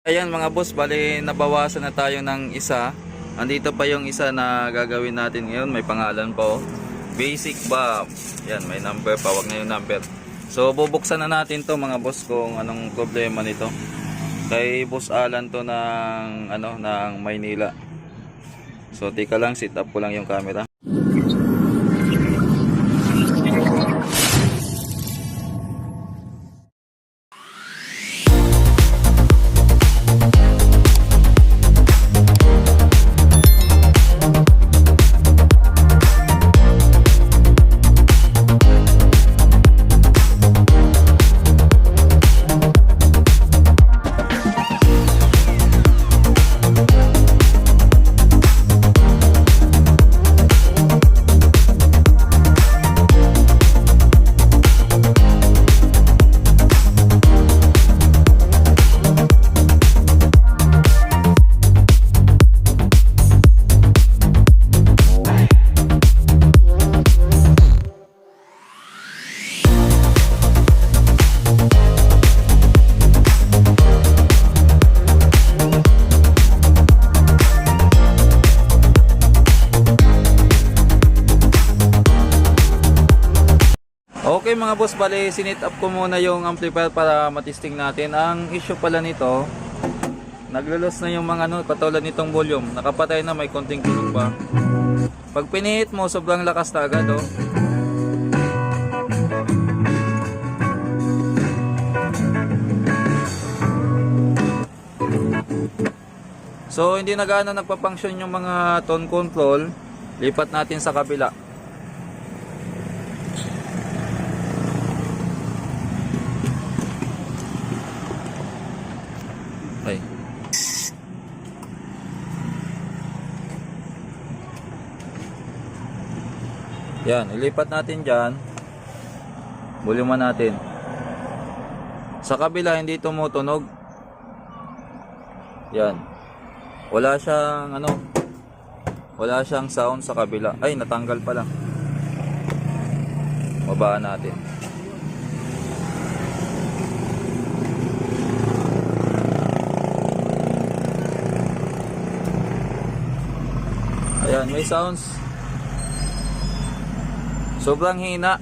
Ayan mga boss, bali nabawasan na tayo ng isa. Andito pa yung isa na gagawin natin ngayon. May pangalan pa oh. Basic Bomb. Yan, may number pa, wag na yung number. So bubuksan na natin to mga boss kung anong problema nito. Kay Boss Alan to ng Maynila. So tika lang, sit up ko lang yung camera. Okay mga boss, bali sinit up ko muna yung amplifier para matesting natin. Ang issue pala nito, naglulos na yung mga katulad nitong volume. Nakapatay na, may konting tunog pa. Pag pinihit mo, sobrang lakas na agad oh. So hindi na gaano nagpa-function yung mga tone control. Lipat natin sa kabila. Ay. Yan, ilipat natin dyan. Volume natin. Sa kabila hindi tumutunog. Yan. Wala siyang sound sa kabila. Ay, natanggal pala. Babaan natin. Ayan, may sounds. Sobrang hina.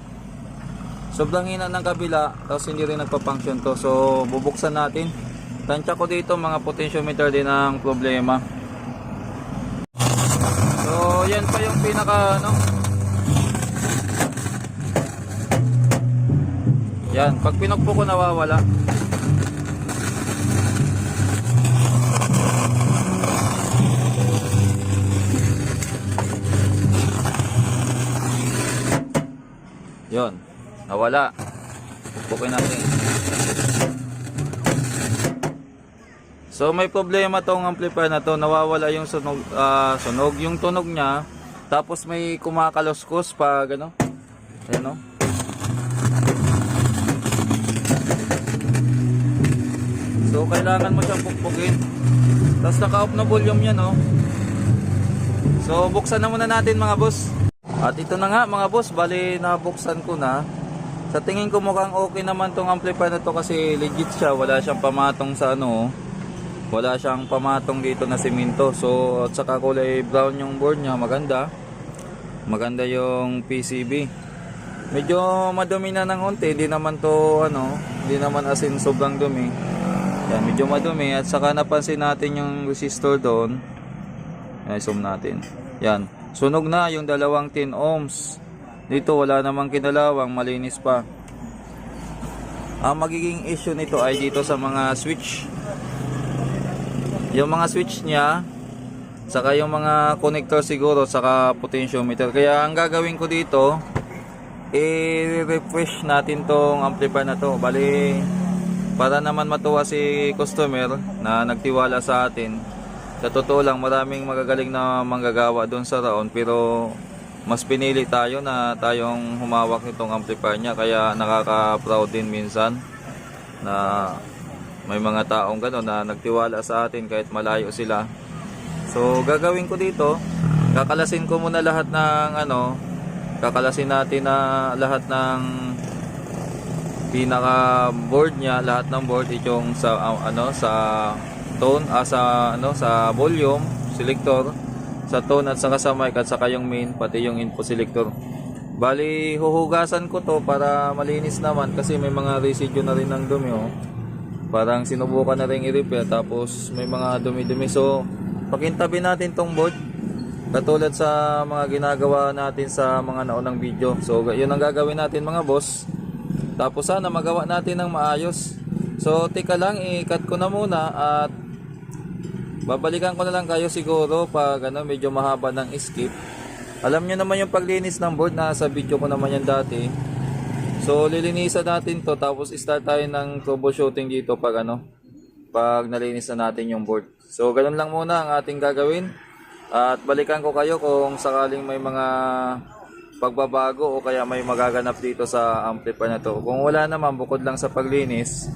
Sobrang hina ng kabila, tapos hindi rin nagpa-function to. So, bubuksan natin. Tansya ko dito, mga potentiometer din ang problema. So, yan pa yung pinaka Yan, pag pinukpo ko nawawala. Yon, nawala. Pupukin natin. So may problema tong amplifier na to, nawawala yung sunog, yung tunog niya, tapos may kumakaluskos pa gano. Ayan, no? So kailangan mo siyang pukpukin. Tapos naka-off na volume yan, no? So buksan na muna natin mga boss. At ito na nga mga boss, bali nabuksan ko na. Sa tingin ko mukhang okay naman tong amplifier na to kasi legit siya. Wala siyang pamatong sa wala siyang pamatong dito na simento. So at saka kulay brown yung board niya, maganda. Maganda yung PCB. Medyo madumi na ng konti, hindi naman to hindi naman as in sobrang dumi. Yan, medyo madumi. At saka napansin natin yung resistor doon. Yan, zoom natin. Yan. Sunog na yung 10 ohms. Dito wala namang kinalawang, malinis pa. Ang magiging issue nito ay dito sa mga switch. Yung mga switch niya, saka yung mga connector siguro, saka potentiometer. Kaya ang gagawin ko dito, i-refresh natin tong amplifier na to. Bali, para naman matuwa si customer na nagtiwala sa atin. Sa totoo lang, maraming magagaling na manggagawa doon sa Raon, pero mas pinili tayo na tayong humawak nitong amplifier niya. Kaya nakaka-proud din minsan na may mga taong gano'n na nagtiwala sa atin kahit malayo sila. So gagawin ko dito, kakalasin ko muna lahat ng kakalasin natin na lahat ng pinaka board niya, lahat ng board itong sa sa tone, sa volume selector, sa tone at saka sa mic at saka yung main pati yung input selector. Bali huhugasan ko to para malinis naman kasi may mga residue na rin ng dumi oh. Parang sinubukan na rin i-repair tapos may mga dumi-dumi. So pakintabi natin tong board katulad sa mga ginagawa natin sa mga naunang video. So yun ang gagawin natin mga boss. Tapos sana magawa natin ng maayos. So tika lang, i-cut ko na muna at babalikan ko na lang kayo siguro pag medyo mahaba ng skip. Alam nyo naman yung paglinis ng board, na sa video ko naman yan dati. So lilinisan natin to tapos start tayo ng troubleshooting dito pag pag nalinis na natin yung board. So ganun lang muna ang ating gagawin. At balikan ko kayo kung sakaling may mga pagbabago o kaya may magaganap dito sa amplifier na to. Kung wala naman, bukod lang sa paglinis,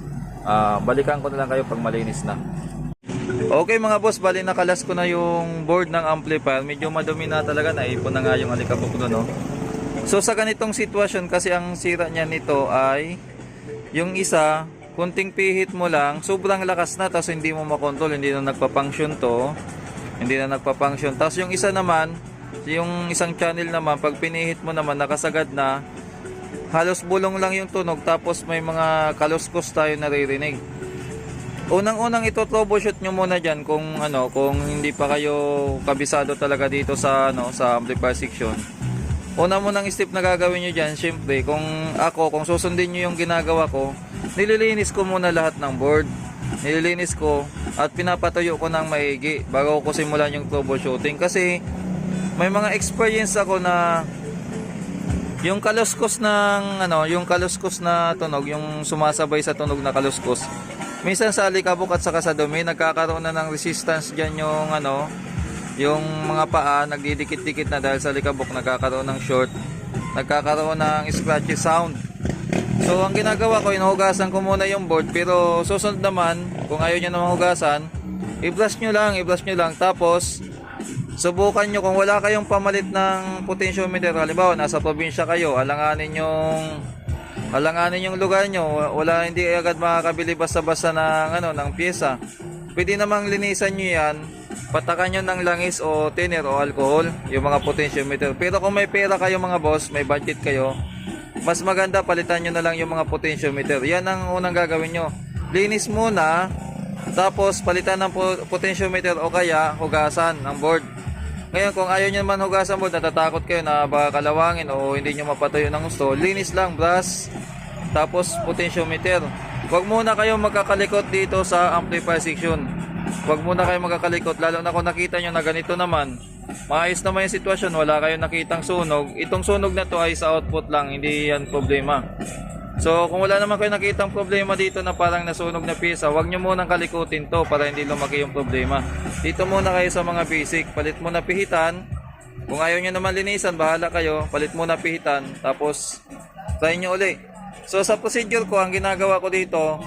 balikan ko na lang kayo pag malinis na. Okay mga boss, bali nakalas ko na yung board ng amplifier. Medyo madumi na talaga, naipon na nga yung alikabok doon. No? So sa ganitong sitwasyon, kasi ang sira niya nito ay yung isa, kunting pihit mo lang, sobrang lakas na, tapos hindi mo makontrol, hindi na nagpa-function to. Hindi na nagpa-function. Tapos yung isa naman, yung isang channel naman, pag pinihit mo naman, nakasagad na, halos bulong lang yung tunog, tapos may mga kaluskos tayo naririnig. Unang-unang ito troubleshoot nyo muna dyan kung kung hindi pa kayo kabisado talaga dito sa sa amplifier section. Una mo nang step na gagawin nyo dyan, syempre kung susundin nyo yung ginagawa ko, nililinis ko muna lahat ng board. Nililinis ko at pinapatuyo ko ng maigi bago ko simulan yung troubleshooting, kasi may mga experience ako na yung kaluskos ng yung kaluskos na tunog, yung sumasabay sa tunog na kaluskos, minsan sa alikabok at saka sa dumi, nagkakaroon na ng resistance diyan yung yung mga paa nagdidikit-dikit na dahil sa alikabok, nagkakaroon ng short, nagkakaroon ng scratchy sound. So ang ginagawa ko, inuhugasan ko muna yung board, pero susunod naman, kung ayaw nyo naman hugasan, i-brush nyo lang, tapos subukan nyo kung wala kayong pamalit ng potentiometer. Halimbawa nasa probinsya kayo, alanganin yung lugar nyo, hindi agad makakabili basta-basta ng pyesa. Pwede namang linisan nyo yan, patakan nyo ng langis o thinner o alcohol yung mga potentiometer. Pero kung may pera kayo mga boss, may budget kayo, mas maganda palitan nyo na lang yung mga potentiometer. Yan ang unang gagawin nyo. Linis muna, tapos palitan ng potentiometer o kaya hugasan ng board. Ngayon kung ayaw nyo naman hugasan board, natatakot kayo na baka kalawangin o hindi nyo mapatuyo ng gusto, linis lang, brush, tapos potentiometer. Huwag muna kayo magkakalikot dito sa amplifier section. Huwag muna kayo magkakalikot, lalo na kung nakita nyo na ganito naman, maayos naman yung sitwasyon, wala kayong nakitang sunog. Itong sunog na to ay sa output lang, hindi yan problema. So kung wala naman kayo nakitang problema dito na parang nasunog na pyesa, huwag nyo munang kalikutin to para hindi lumaki yung problema. Dito muna kayo sa mga basic, palit muna pihitan. Kung ayaw nyo naman linisan, bahala kayo, palit muna pihitan, tapos try nyo uli. So sa procedure ko, ang ginagawa ko dito,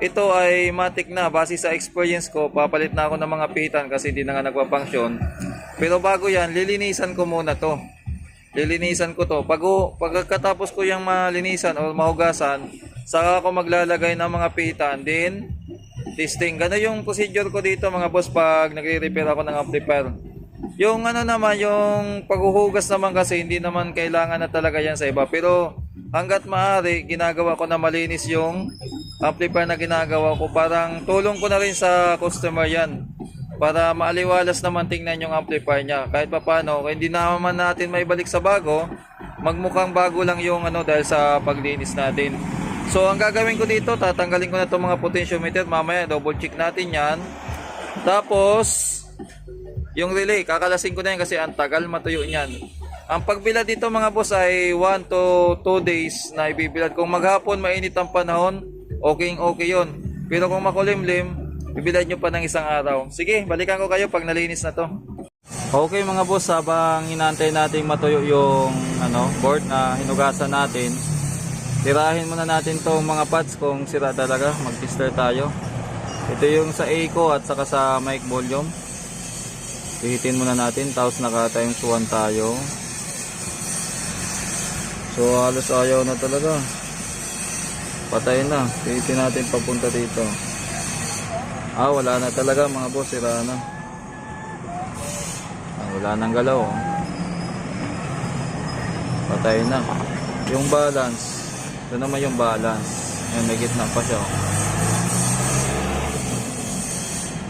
ito ay matik na, base sa experience ko, papalit na ako ng mga pihitan kasi hindi na nga nagpa-function. Pero bago yan, lilinisan ko muna to. Lilinisan ko to. Pagkatapos ko yung malinisan o mahugasan, saka ako maglalagay ng mga pihitan. Then, testing. Gano yung procedure ko dito mga boss pag nagre-repair ako ng amplifier. Yung naman, yung paghuhugas naman kasi hindi naman kailangan na talaga yan sa iba. Pero hanggat maaari, ginagawa ko na malinis yung amplifier na ginagawa ko. Parang tulong ko na rin sa customer yan. Para maaliwalas naman tingnan yung amplifier niya. Kahit pa paano, hindi naman natin maibalik sa bago, magmukhang bago lang yung dahil sa paglinis natin. So ang gagawin ko dito, tatanggalin ko na itong mga potentiometer. Mamaya double check natin yan. Tapos yung relay, kakalasin ko na yan kasi ang tagal matuyo niyan. Ang pagbilad dito mga boss ay 1 to 2 days na ibibilad. Kung maghapon mainit ang panahon, okay yun. Pero kung makulimlim, bibilad nyo pa ng isang araw. Sige, balikan ko kayo pag nalinis na to. Okay mga boss, habang hinantay natin matuyo yung board na hinugasan natin, tirahin muna natin tong mga pads kung sira talaga. Mag-tester tayo. Ito yung sa echo at saka sa mic volume. Pihitin muna natin, tapos naka times 1 tayo. So halos ayaw na talaga. Patay na. Pihitin natin papunta dito. Wala na talaga mga boss, sira na. Wala nang galaw. Oh. Patay na. Yung balance, ito naman yung balance. Ayan, may gitna pa siya. Oh.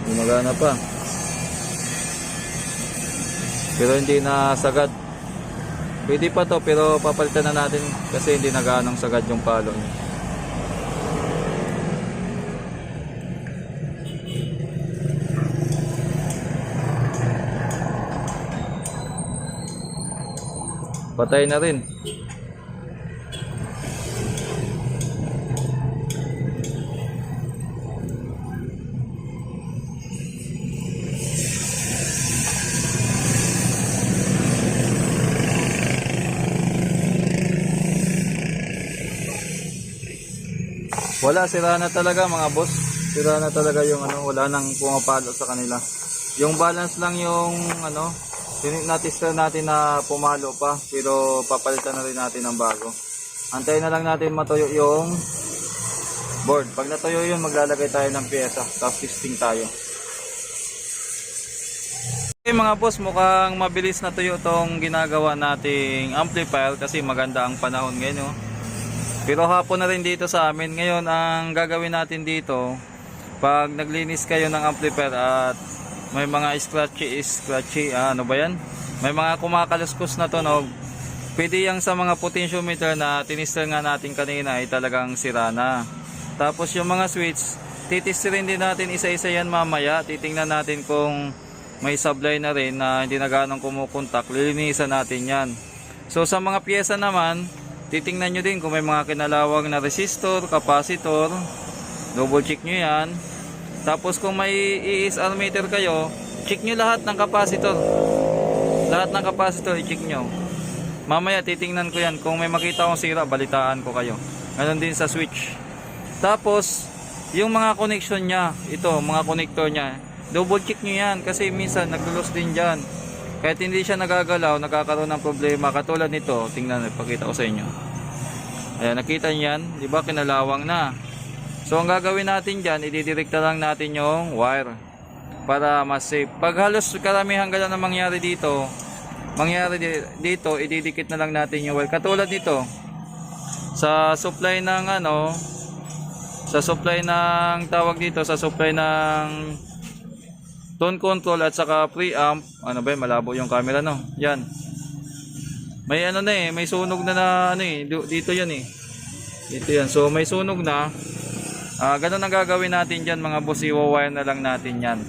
Gumagana pa. Pero hindi na sagad. Pwede pa to, pero papalitan na natin kasi hindi na ganong sagad yung palo niya. Patay na rin. Wala, sira na talaga mga boss. Sira na talaga yung ano, wala nang pumapalo sa kanila. Yung balance lang yung ano, natista natin na pumalo pa, pero papalitan na rin natin ng bago. Antayin na lang natin matuyo yung board. Pag natuyo yun, maglalagay tayo ng pyesa, tapos testing tayo. Okay mga boss, mukhang mabilis na tuyo tong ginagawa nating amplifier kasi maganda ang panahon ngayon. Oh. Pero hapon na rin dito sa amin. Ngayon, ang gagawin natin dito, pag naglinis kayo ng amplifier at may mga scratchy, ano ba yan? May mga kumakaluskos na tunog, pwede yang sa mga potentiometer na tinister nga natin kanina ay talagang sira na. Tapos yung mga switch, titisterin din natin isa-isa yan mamaya. Titingnan natin kung may supply na rin na hindi na ganong kumukontak. Lilinisan natin yan. So sa mga pyesa naman, titingnan nyo din kung may mga kinalawang na resistor, capacitor. Double check nyo yan. Tapos kung may ESR meter kayo, check nyo lahat ng capacitor. Lahat ng capacitor i-check nyo. Mamaya titingnan ko yan. Kung may makita akong sira, balitaan ko kayo. Ganon din sa switch. Tapos yung mga connection nya, ito mga connector nya, double check nyo yan. Kasi minsan naglulos din dyan. Kahit hindi siya nagagalaw, nagkakaroon ng problema. Katulad nito, tingnan, ipakita ko sa inyo. Ayan, nakita nyo yan, di ba kinalawang na. So ang gagawin natin dyan, ididirekta lang natin yung wire para mas safe. Pag halos karamihan gala na mangyari dito, ididikit na lang natin yung wire. Katulad nito, sa supply ng ano, sa supply ng tawag dito, sa supply ng tone control at saka preamp, ano ba, malabo yung camera no. Yan. May ano na eh, may sunog na ano eh, dito 'yan eh. Dito 'yan. So may sunog na. Ganun ang gagawin natin diyan mga boss, i-wire na lang natin 'yan.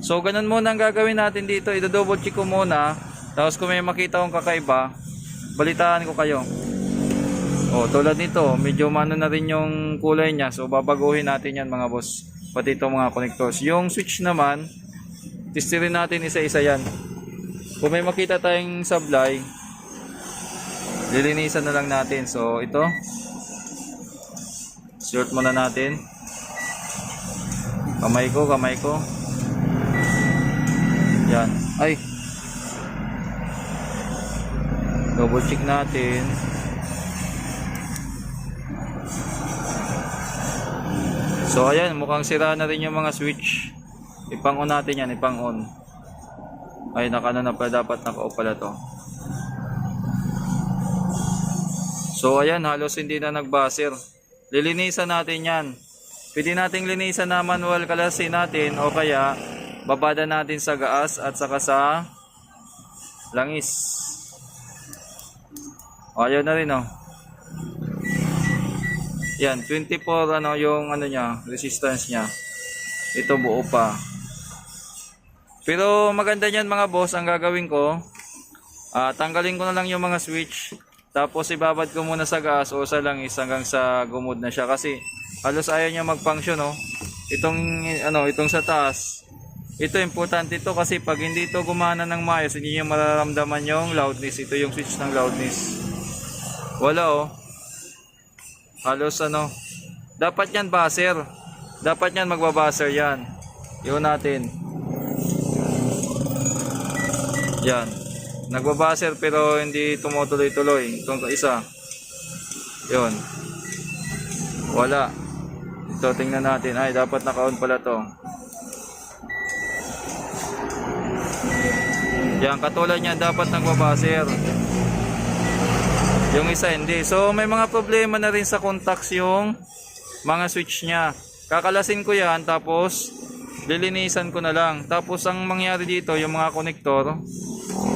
So ganun muna ang gagawin natin dito, i-double check ko muna. Tapos kung may makita akong kakaiba, balitaan ko kayo. Tulad nito, medyo mano na rin yung kulay niya. So babaguhin natin 'yan mga boss. Pati itong mga connectors. Yung switch naman, testirin natin isa-isa 'yan. Kung may makita tayong supply, lilinisan na lang natin. So ito, short muna natin. Kamay ko. Yan. Ay. Double check natin. So ayan, mukhang sira na rin yung mga switch. Ipang-on natin yan, ipang-on. Ay, nakano na pala, dapat naka-off pala to. So ayan, halos hindi na nagbaser. Lilinisan natin yan. Pwede nating linisan na manual kalasin natin o kaya babada natin sa gaas at saka sa langis. Ayaw na rin oh. Yan, 24 ano yung ano niya, resistance niya. Ito buo pa. Pero maganda niyan mga boss, ang gagawin ko, tanggalin ko na lang yung mga switch. Tapos ibabad ko muna sa gas o sa langis hanggang sa gumod na siya kasi halos ayaw niya mag-function oh. Itong sa taas. Ito importante ito kasi pag hindi ito gumana ng maayos, hindi niya mararamdaman yung loudness. Ito yung switch ng loudness. Wala oh. Halos dapat yan buzzer. Dapat yan magbabuzzer yan. Yun natin. Yan. Nagbabuzzer pero hindi tumutuloy-tuloy. Itong isa. Yun. Wala. Ito tingnan natin. Ay dapat naka-on pala to. Yan, katulad niyan dapat nagbabaser. Yung isa hindi. So may mga problema na rin sa contacts yung mga switch niya. Kakalasin ko yan tapos lilinisan ko na lang. Tapos ang mangyari dito yung mga konektor,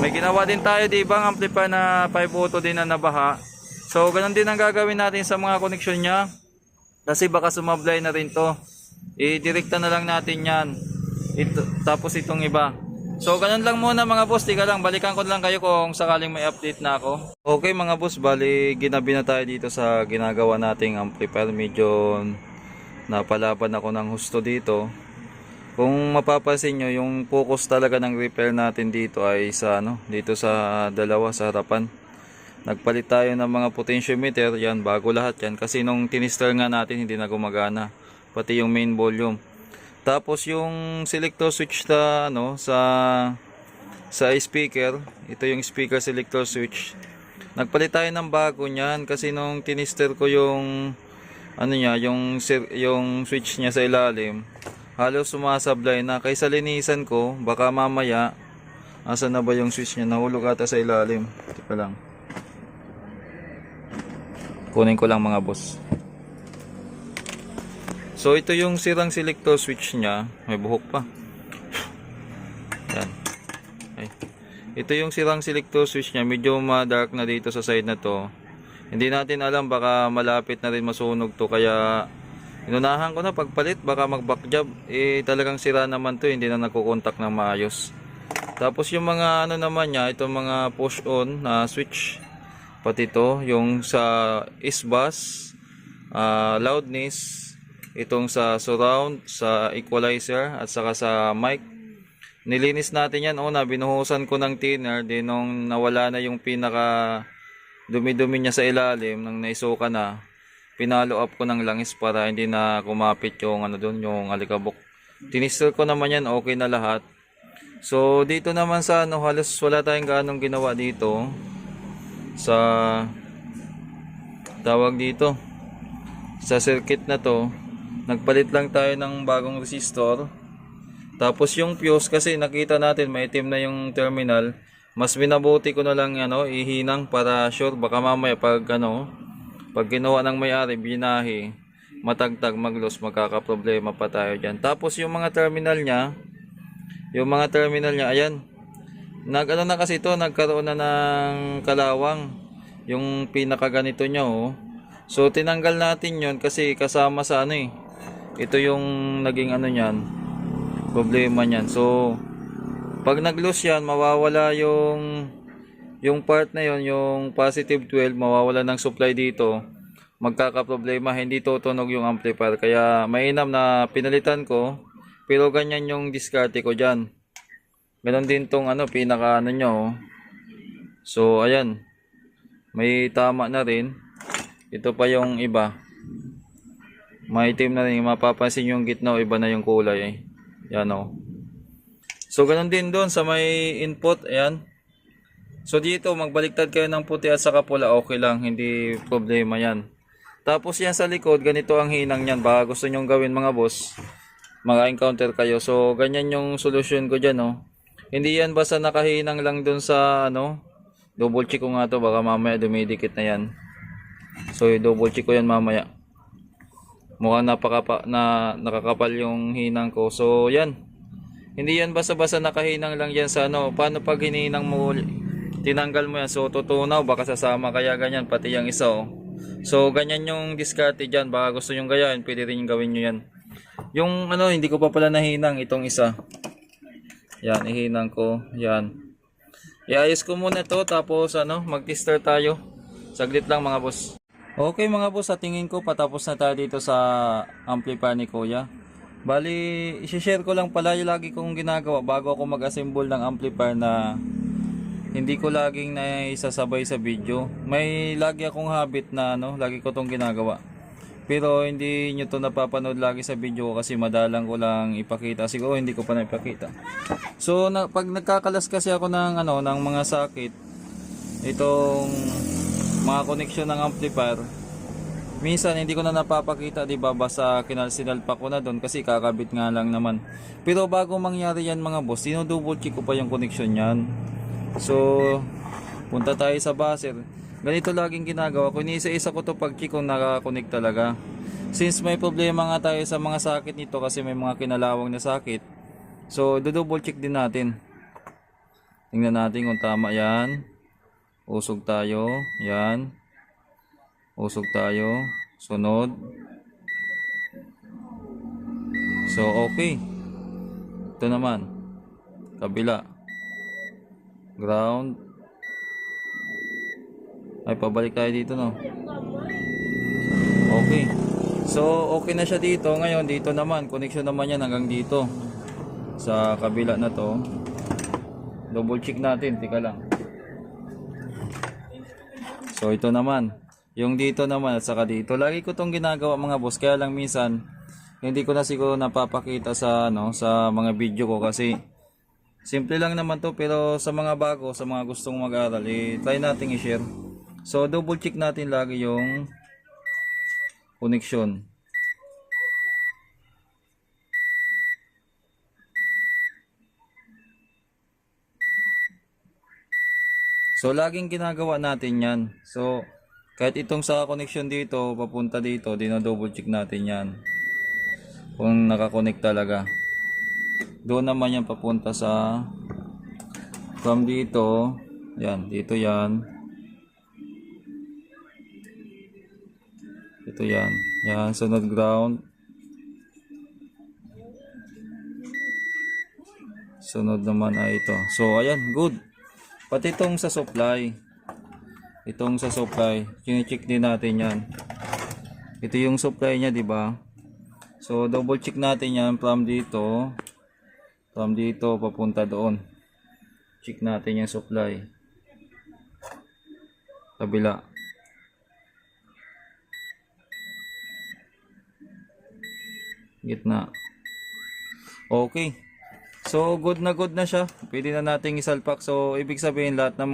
may ginawa din tayo di ba ang amplifier na 5 auto din na nabaha. So ganun din ang gagawin natin sa mga koneksyon niya. Kasi baka sumablay na rin to. I-direkta na lang natin yan. Tapos itong iba. So ganun lang muna mga boss, tika lang, balikan ko lang kayo kung sakaling may update na ako. Okay mga boss, bali ginabi na tayo dito sa ginagawa nating amplifier. Medyo napalaban ako ng husto dito. Kung mapapansin nyo, yung focus talaga ng repair natin dito ay sa dito sa dalawa sa harapan. Nagpalit tayo ng mga potentiometer, yan bago lahat yan kasi nung tinister nga natin hindi na gumagana, pati yung main volume. Tapos yung selector switch na sa speaker, ito yung speaker selector switch. Nagpalit tayo ng bago niyan kasi nung tinister ko yung yung switch niya sa ilalim, halos sumasablay na. Kaysa linisan ko, baka mamaya asa na ba yung switch niya, nahulog ata sa ilalim. Teka lang. Kunin ko lang mga boss. So ito yung sirang selector switch niya, may buhok pa. Yan. Okay. Ito yung sirang selector switch niya, medyo ma-dark na dito sa side na to. Hindi natin alam, baka malapit na rin masunog to, kaya inunahan ko na pagpalit, baka mag-back job. Talagang sira naman to, hindi na nagko-contact ng maayos. Tapos yung mga naman niya, itong mga push on na switch, pati to, yung sa S-bus, loudness, itong sa surround, sa equalizer at saka sa mic. Nilinis natin yan una, binuhusan ko ng thinner, din nung nawala na yung pinaka dumi-dumi niya sa ilalim, nang naisuka na, pinalo up ko ng langis para hindi na kumapit yung yung alikabok. Tinister ko naman yan, okay na lahat. So dito naman sa halos wala tayong ganong ginawa dito sa tawag dito sa circuit na to. Nagpalit lang tayo ng bagong resistor. Tapos yung fuse, kasi nakita natin maitim na yung terminal, mas binabuti ko na lang ihinang para sure, baka mamaya pag ginawa ng may-ari binahi, matagtag, maglos, magkakaproblema pa tayo dyan. Tapos yung mga terminal niya, ayan, na kasi ito, nagkaroon na ng kalawang yung pinaka ganito niya, oh. So tinanggal natin yon kasi kasama sa ito yung naging niyan, problema niyan. So pag nag-loose yan, mawawala yung part na yon, yung positive 12, mawawala ng supply dito, magkakaproblema, hindi tutunog yung amplifier. Kaya mainam na pinalitan ko, pero ganyan yung diskarte ko dyan. Ganon din tong pinaka nyo, oh. So ayan, may tama na rin. Ito pa yung iba, maitim na rin, mapapansin yung gitna, iba na yung kulay, yan o. So ganun din doon sa may input, ayan. So dito magbaliktad kayo ng puti at saka pula, okay lang, hindi problema yan. Tapos yan sa likod, ganito ang hinang yan, baka gusto nyong gawin mga boss, maka-encounter kayo. So ganyan yung solution ko dyan, oh. Hindi yan basta nakahinang lang doon sa double check ko nga to, baka mamaya dumidikit na yan. So double check ko yan mamaya. Mukhang nakakapal yung hinang ko. So yan, hindi yan basta-basta nakahinang lang yan sa paano pag hininang mo, tinanggal mo yan, so tutunaw, baka sasama, kaya ganyan, pati yung isa, oh. So ganyan yung diskarte dyan, baka gusto nyong gayahin, pwede rin yung gawin nyo yan. Yung hindi ko pa pala nahinang itong isa, yan, ihinang ko, yan. Iayos ko muna to, tapos mag-tester tayo, saglit lang mga boss. Okay mga boss, sa tingin ko patapos na tayo dito sa amplifier ni Kuya. Bali, i-share ko lang pala yung lagi kong ginagawa bago ako mag-assemble ng amplifier, na hindi ko laging naisasabay sa video. May lagi akong habit na lagi ko tong ginagawa. Pero hindi nyo to napapanood lagi sa video ko kasi madalang ko lang ipakita. Siguro hindi ko pa naipakita. So pag nagkakalas kasi ako ng ng mga sakit, itong mga connection ng amplifier, Minsan hindi ko na napapakita, 'di ba? Basta sinalpak ko na doon kasi kakabit nga lang naman. Pero bago mangyari 'yan mga boss, dino-double check ko pa yung connection niyan. So, punta tayo sa buzzer. Ganito laging ginagawa ko. Iniisa-isa ko to pag-check kung naka-connect talaga. Since may problema nga tayo sa mga sakit nito kasi may mga kinalawang na sakit. So, do-double check din natin. Tingnan natin kung tama 'yan. Usog tayo. 'Yan. Usog tayo. Sunod. So, okay. Ito naman. Kabila. Ground. Ay, pabalik tayo dito, no? Okay. So, okay na siya dito. Ngayon, dito naman. Connection naman yan hanggang dito. Sa kabila na to. Double check natin. Tika lang. So, ito naman. Yung dito naman at saka dito. Lagi ko tong ginagawa mga boss. Kaya lang minsan hindi ko na siguro napapakita sa sa mga video ko kasi simple lang naman to, pero sa mga bago, sa mga gustong mag-aral, try nating i-share. So double check natin lagi yung connection. So laging ginagawa natin 'yan. So kahit itong sa connection dito, papunta dito, dino-double check natin yan. Kung nakakonect talaga. Doon naman yan papunta sa from dito. Yan, dito yan. Ito yan. Yan, sunod ground. Sunod naman ay ito. So, ayan, good. Pati itong sa supply. Itong sa supply, chine-check din natin 'yan. Ito yung supply niya, 'di ba? So double check natin 'yan from dito papunta doon. Check natin yung supply. Kabila. Gitna. Okay. So good na siya. Pwede na nating isalpak. So ibig sabihin lahat ng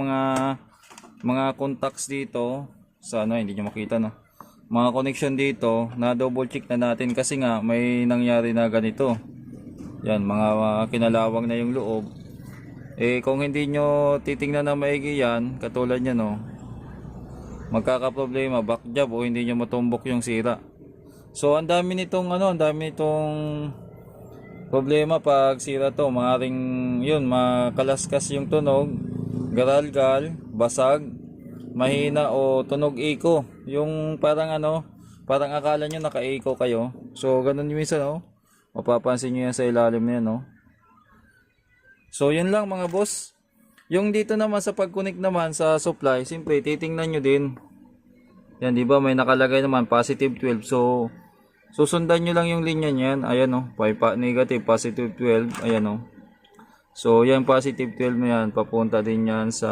mga contacts dito sa hindi nyo makita, no, mga connection dito na double check na natin kasi nga may nangyari na ganito. Yan, mga kinalawang na yung loob. Kung hindi nyo titingnan na maigi yan, katulad nyo, no, magkakaproblema, back job o hindi nyo matumbok yung sira. So ang dami nitong problema pag sira to. Maaring yun, makalaskas yung tunog, garalgal, basag, mahina o tunog echo. Yung parang parang akala nyo naka-echo kayo. So ganun yung minsan, mapapansin nyo yan sa ilalim na yan, So yun lang mga boss. Yung dito naman sa pag-connect naman sa supply, simple titingnan nyo din. Yan, di ba may nakalagay naman positive 12. So susundan nyo lang yung linya niyan. Ayan, negative, positive 12. Ayan, So yan, positive 12 na yan, papunta din yan sa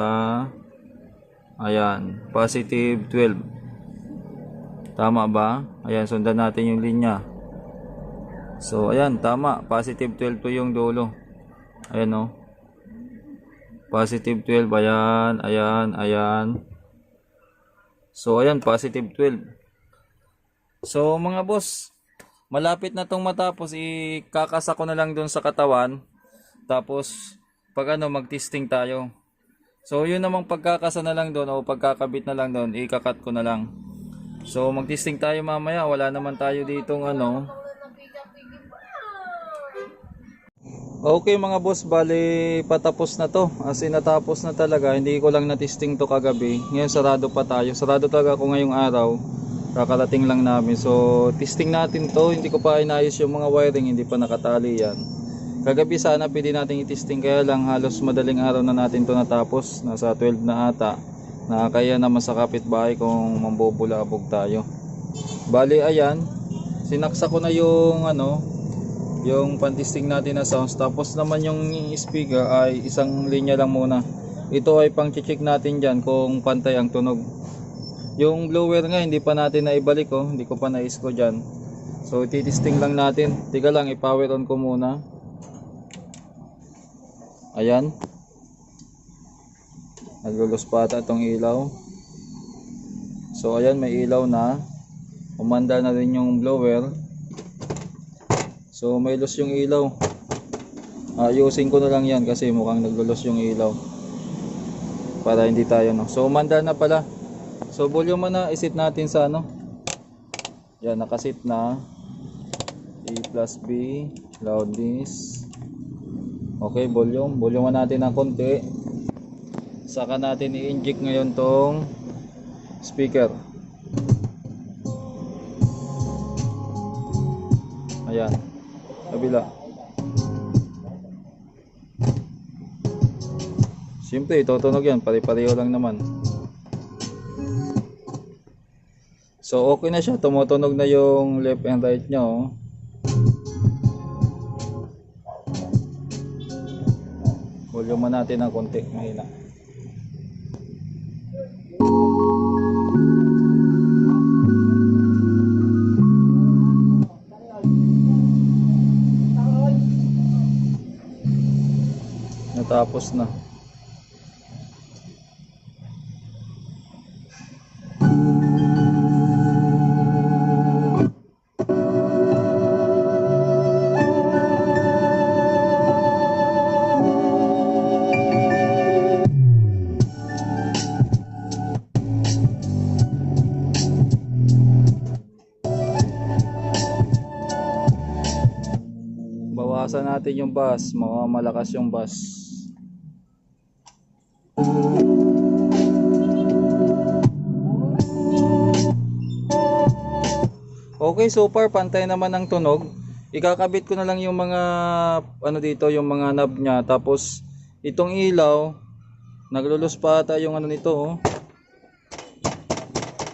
ayan, positive 12. Tama ba? Ayan, sundan natin yung linya. So ayan, tama, positive 12 to yung dulo. Ayan, positive 12. Ayan. So ayan, positive 12. So mga boss, malapit na tong matapos. Ikakasa ko na lang dun sa katawan. Tapos pag mag-testing tayo. So yun namang pagkakasa na lang doon o pagkakabit na lang doon, ikakat ko na lang. So mag-testing tayo mamaya. Wala naman tayo ditong Okay mga boss, bali patapos na to. As in natapos na talaga. Hindi ko lang na-testing to kagabi. Ngayon sarado pa tayo. Sarado talaga ako ngayong araw. Kakarating lang namin. So testing natin to. Hindi ko pa inayos yung mga wiring. Hindi pa nakatali yan. Kagabi sana pwede natin i-testing, kaya lang halos madaling araw na natin to natapos. Nasa 12 na ata. Nakakaya naman sa kapitbahay kung mambubulabog tayo. Bali ayan, sinaksa ko na yung yung pan-testing natin na sounds. Tapos naman yung speaker ay isang linya lang muna. Ito ay pang check natin dyan kung pantay ang tunog. Yung blower nga hindi pa natin naibalik, hindi ko pa nais ko dyan. So ititesting lang natin. Tiga lang, i-power on ko muna. Ayan, naglulos pa ata itong ilaw. So ayan, may ilaw na. Umanda na rin yung blower. So may loss yung ilaw. Ayusin ko na lang yan kasi mukhang naglulos yung ilaw. Para hindi tayo no. So umanda na pala. So volume na isit natin sa ano. Yan, nakasit na. A plus B, loudness. Okay, volume. Volume natin ng konti. Saka natin i-inject ngayon tong speaker. Ayan. Kabila. Siyempre, tutunog yan. Pare-pareho lang naman. So, okay na siya. Tumutunog na yung left and right nyo. Oh. Volume natin ng konti. Mahina. Natapos na. Bawasan natin yung bass, malakas yung bass. Okay, so far pantay naman ang tunog. Ikakabit ko na lang yung mga ano dito, yung mga knob niya. Tapos itong ilaw, naglulus pa ata yung ano nito, oh.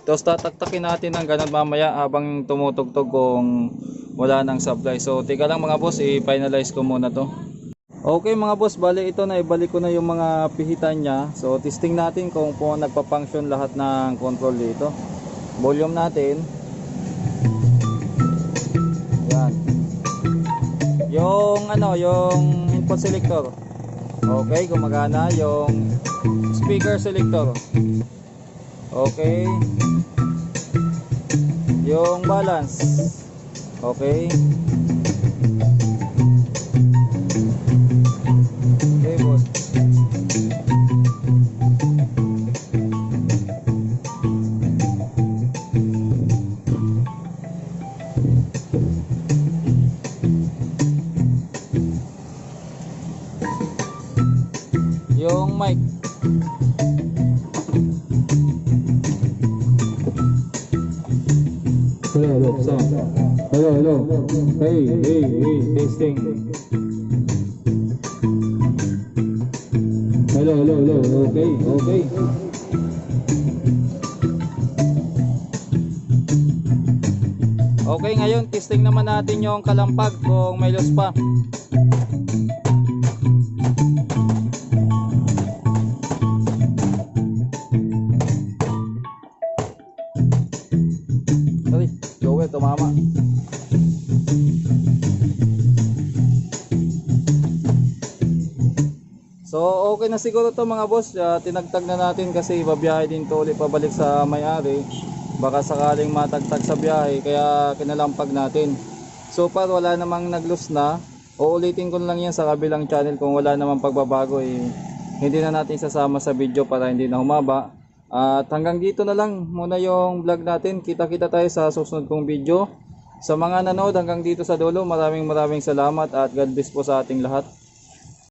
Tapos tataktakin natin ng ganun mamaya habang tumutugtog kung wala nang supply. So tika lang mga boss, i-finalize ko muna to. Okay mga boss, bali ito na, ibalik ko na yung mga pihitan niya. So testing natin kung nagpa-function lahat ng control dito. Volume natin. Yan. Yung ano, yung input selector. Okay, gumagana yung speaker selector. Okay. Yung balance. Okay. Okay, boss. Yung mic. Hello, sound. Hello. Hey, testing. Hello. Okay. Okay, ngayon testing naman natin yung kalampag kung may loss pa. Sorry, Joel, tumama. So okay na siguro to mga boss. Tinagtag na natin kasi babiyahe din to ulit pabalik sa may-ari. Baka sakaling matagtag sa biyahe kaya kinalampag natin. So far wala namang nag-loss na. Uulitin ko lang yan sa kabilang channel kung wala namang pagbabago. Hindi na natin sasama sa video para hindi na humaba. At hanggang dito na lang muna yung vlog natin. Kita-kita tayo sa susunod kong video. Sa mga nanood hanggang dito sa dulo, maraming salamat at God bless po sa ating lahat.